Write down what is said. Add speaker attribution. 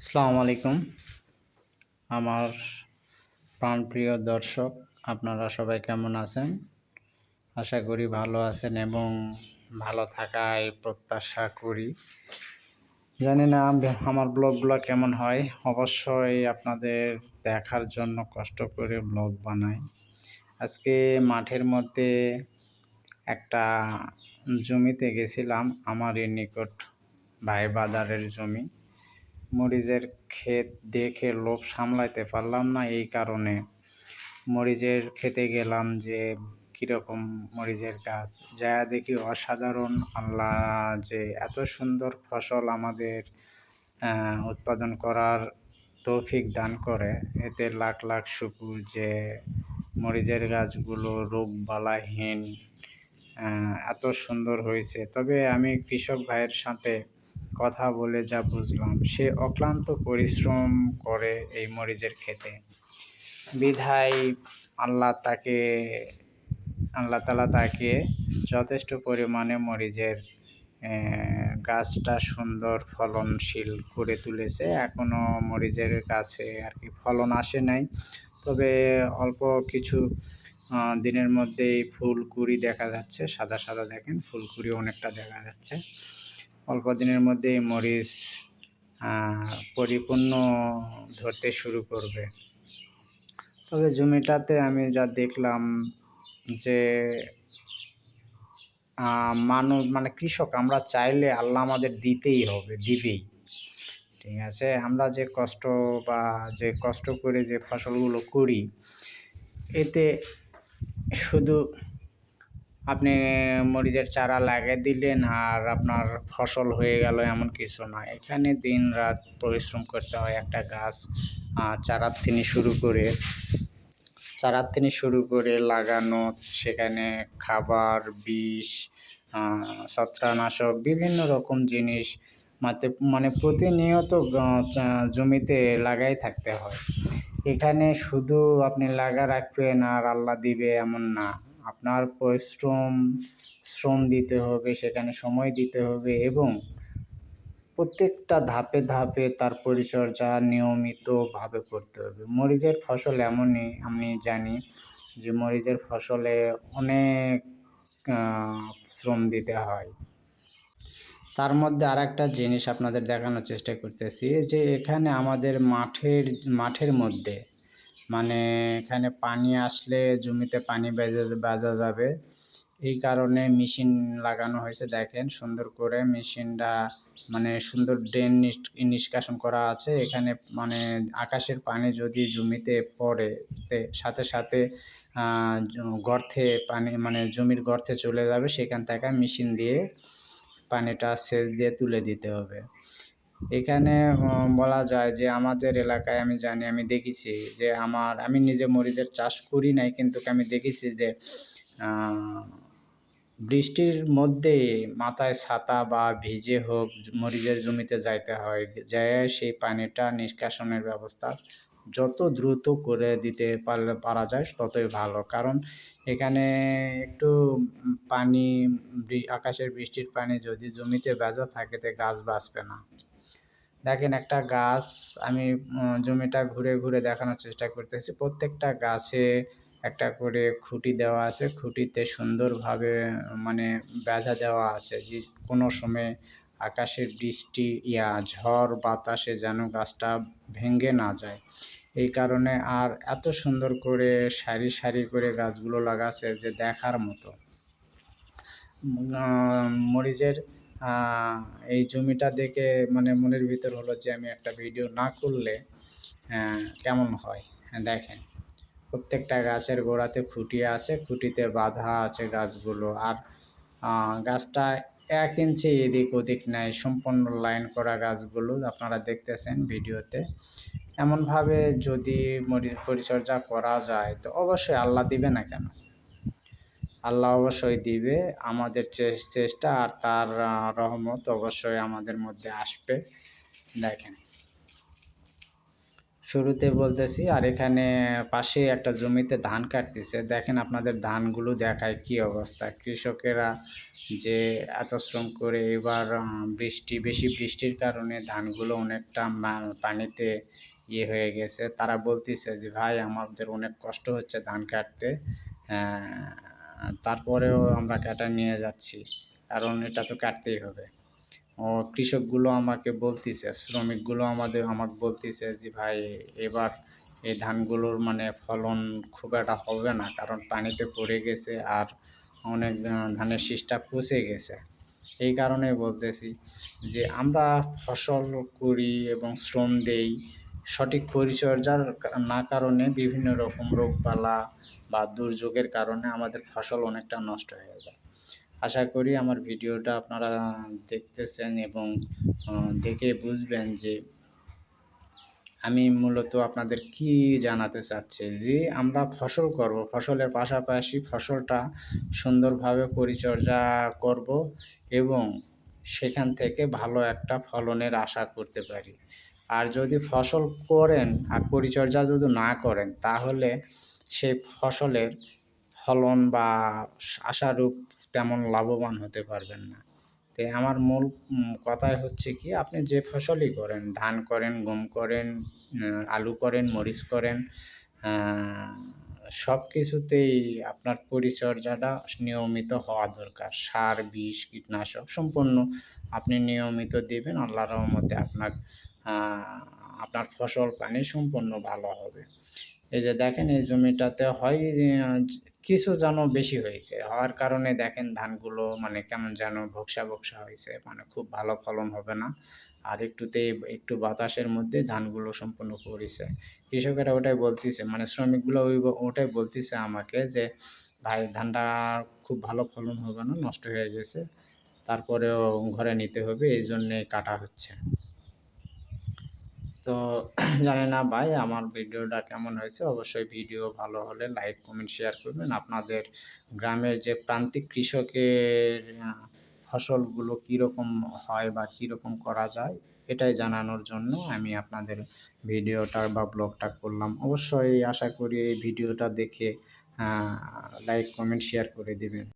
Speaker 1: আসসালামু আলাইকুম। আমার প্রাণপ্রিয় দর্শক, আপনারা সবাই কেমন আছেন? আশা করি ভালো আছেন এবং ভালো থাকায় প্রত্যাশা করি। জানি না আমার ব্লগগুলো কেমন হয়। অবশ্যই আপনাদের দেখার জন্য কষ্ট করে ব্লগ বানাই। আজকে মাঠের মধ্যে একটা জমিতে গেছিলাম, আমারই নিকট ভাই বাজারের জমি। মরিচের ক্ষেত দেখে লোভ সামলাইতে পারলাম না, এই কারণে মরিচের ক্ষেতে গেলাম যে কীরকম মরিচের গাছ। যা দেখি অসাধারণ, আল্লাহ যে এত সুন্দর ফসল আমাদের উৎপাদন করার তৌফিক দান করে। এতে লাখ লাখ শুকর যে মরিচের গাছগুলো রোগবালাইহীন এত সুন্দর হয়েছে। তবে আমি কৃষক ভাইয়ের সাথে কথা বলে যা বুঝলাম, সে অক্লান্ত পরিশ্রম করে এই মরিচের ক্ষেতে। বিধায় আল্লাহ তাআলা তাকে যথেষ্ট পরিমাণে মরিচের গাছটা সুন্দর ফলনশীল করে তুলেছে। এখনও মরিচের গাছে আর কি ফলন আসে নাই, তবে অল্প কিছু দিনের মধ্যেই ফুলকুড়ি দেখা যাচ্ছে। সাদা সাদা দেখেন, ফুলকুড়ি অনেকটা দেখা যাচ্ছে। অল্প দিনের মধ্যেই মরিচ পরিপূর্ণ ধরতে শুরু করবে। তবে জমিটাতে আমি যা দেখলাম যে মানুষ মানে কৃষক আমরা চাইলে আল্লাহ আমাদের দিতেই হবে, দিবেই। ঠিক আছে, আমরা যে কষ্ট করে যে ফসলগুলো করি, এতে শুধু আপনি মরিচের চারা লাগিয়ে দিলেন আর আপনার ফসল হয়ে গেল এমন কিছু না। এখানে দিন রাত পরিশ্রম করতে হয় একটা গাছ চারার থেকে শুরু করে লাগানো, সেখানে খাবার, বিষ, ছত্রাকনাশক বিভিন্ন রকম জিনিস মানে প্রতিনিয়ত জমিতে লাগাই থাকতে হয়। এখানে শুধু আপনি রাখবেন আর আল্লাহ দিবে এমন না। আপনার শ্রম দিতে হবে, সেখানে সময় দিতে হবে এবং প্রত্যেকটা ধাপে ধাপে তার পরিচর্যা নিয়মিতভাবে করতে হবে। মরিচের ফসল এমনই, আমি জানি যে মরিচের ফসলে অনেক শ্রম দিতে হয়। তার মধ্যে আরেকটা জিনিস আপনাদের দেখানোর চেষ্টা করতেছি যে এখানে আমাদের মাঠের মধ্যে মানে এখানে পানি আসলে জমিতে পানি বাজা যাবে, এই কারণে মেশিন লাগানো হয়েছে। দেখেন সুন্দর করে মেশিনটা মানে সুন্দর ড্রেন নিষ্কাশন করা আছে। এখানে মানে আকাশের পানি যদি জমিতে পড়ে, সাথে সাথে গর্তে পানি মানে জমির গর্তে চলে যাবে, সেখান থেকে মেশিন দিয়ে পানিটা সেচ দিয়ে তুলে দিতে হবে। এখানে বলা যায় যে আমাদের এলাকায় আমি জানি, আমি দেখেছি যে আমি নিজে মরিচের চাষ করি নাই, কিন্তু আমি দেখেছি যে বৃষ্টির মধ্যে মাথায় ছাতা বা ভিজে হোক মরিচের জমিতে যাইতে হয়, যায় সেই পানিটা নিষ্কাশনের ব্যবস্থা যত দ্রুত করে দিতে পারা যায় ততই ভালো। কারণ এখানে একটু আকাশের বৃষ্টির পানি যদি জমিতে ভেজা থাকে তো গাছ বাঁচবে না। দেখেন একটা গাছ, আমি জমিটা ঘুরে ঘুরে দেখানোর চেষ্টা করতেছি। প্রত্যেকটা গাছে একটা করে খুঁটি দেওয়া আছে, খুঁটিতে সুন্দরভাবে মানে বাঁধা দেওয়া আছে যে কোনো সময় আকাশের বৃষ্টি ঝড় বাতাসে যেন গাছটা ভেঙে না যায়। এই কারণে আর এত সুন্দর করে সারি সারি করে গাছগুলো লাগাচ্ছে যে দেখার মতো। মরিচের এই জমিটা দেখে মানে মনের ভিতর হলো যে আমি একটা ভিডিও না করলে কেমন হয়। দেখেন প্রত্যেকটা গাছের গোড়াতে খুঁটি আছে, খুঁটিতে বাঁধা আছে গাছগুলো। আর গাছটা 1 ইঞ্চি এদিক ওদিক নাই, সম্পূর্ণ লাইন করা গাছগুলো আপনারা দেখতেছেন ভিডিওতে। এমনভাবে যদি পরিচর্যা করা যায় তো অবশ্যই আল্লাহ দিবে না কেন? আল্লাহ অবশ্যই দিবে। আমাদের চেষ্টা আর তার রহমত অবশ্যই আমাদের মধ্যে আসবে। দেখেন শুরুতে বলতেছি, আর এখানে পাশে একটা জমিতে ধান কাটতেছে। দেখেন আপনাদের ধানগুলো দেখায় কি অবস্থা। কৃষকেরা যে এত শ্রম করে এবার বেশি বৃষ্টির কারণে ধানগুলো অনেকটা পানিতে হয়ে গেছে। তারা বলতেছে যে, "ভাই আমাদের অনেক কষ্ট হচ্ছে ধান কাটতে। তারপরেও আমরা কাটা নিয়ে যাচ্ছি। কারণ এটা তো কাটতেই হবে।" কৃষকগুলো আমাকে বলতিছে, শ্রমিকগুলো আমাকে বলতিছে যে, "ভাই এবার এই ধানগুলোর মানে ফলন খুব একটা হবে না। কারণ পানিতে পড়ে গেছে আর অনেক ধানের শীষটা পচে গেছে।" এই কারণে বলতেছি যে আমরা ফসল করি এবং শ্রম দেই, সঠিক পরিচর্যার না কারণে বিভিন্ন রকম রোগবালা বা দুর্যোগের কারণে আমাদের ফসল অনেকটা নষ্ট হয়ে যায়। আশা করি আমার ভিডিওটা আপনারা দেখতেছেন এবং দেখে বুঝবেন যে আমি মূলত আপনাদের কি জানাতে চাচ্ছি যে আমরা ফসল করব, ফসলের পাশাপাশি ফসলটা সুন্দরভাবে পরিচর্যা করব এবং সেখান থেকে ভালো একটা ফলনের আশা করতে পারি। আর যদি ফসল করেন আর পরিচর্যা যদি না করেন তাহলে সেই ফসলের ফলন বা আশারূপ তেমন লাভবান হতে পারবেন না। আমার মূল কথাই হচ্ছে কি, আপনি যে ফসলই করেন, ধান করেন, গম করেন, আলু করেন, মরিচ করেন, আ সব কিছুতেই আপনার পরিচর্যাটা নিয়মিত হওয়া দরকার। সার, বিষ, কীটনাশক সম্পূর্ণ আপনি নিয়মিত দিবেন। আল্লাহর রহমতে আ আপনার ফসল পানি সম্পূর্ণ ভালো হবে। এই যে দেখেন এই জমিটাতে হয় যে কিছু যেন বেশি হয়েছে। হওয়ার কারণে দেখেন ধানগুলো মানে কেমন যেন ভোকসা হয়েছে। মানে খুব ভালো ফলন হবে না। আর একটু বাতাসের মধ্যে ধানগুলো সম্পূর্ণ পড়িছে। কৃষকেরা ওটাই বলতিছে, মানে শ্রমিকগুলো ওটাই বলতিছে আমাকে যে, "ভাই ধানটা খুব ভালো ফলন হবে না, নষ্ট হয়ে গেছে। তারপরেও ঘরে নিতে হবে, এইজন্যে কাটা হচ্ছে।" তো জানি না ভাই আমার ভিডিওটা কেমন হয়েছে? অবশ্যই ভিডিও ভালো হলে লাইক, কমেন্ট, শেয়ার করবেন। আপনাদের গ্রামের যে প্রান্তিক কৃষকের ফসলগুলো কীরকম হয় বা কীরকম করা যায়, এটাই জানানোর জন্য আমি আপনাদের ভিডিওটা বা ব্লগটা করলাম। অবশ্যই আশা করি এই ভিডিওটা দেখে আ লাইক, কমেন্ট, শেয়ার করে দিবেন।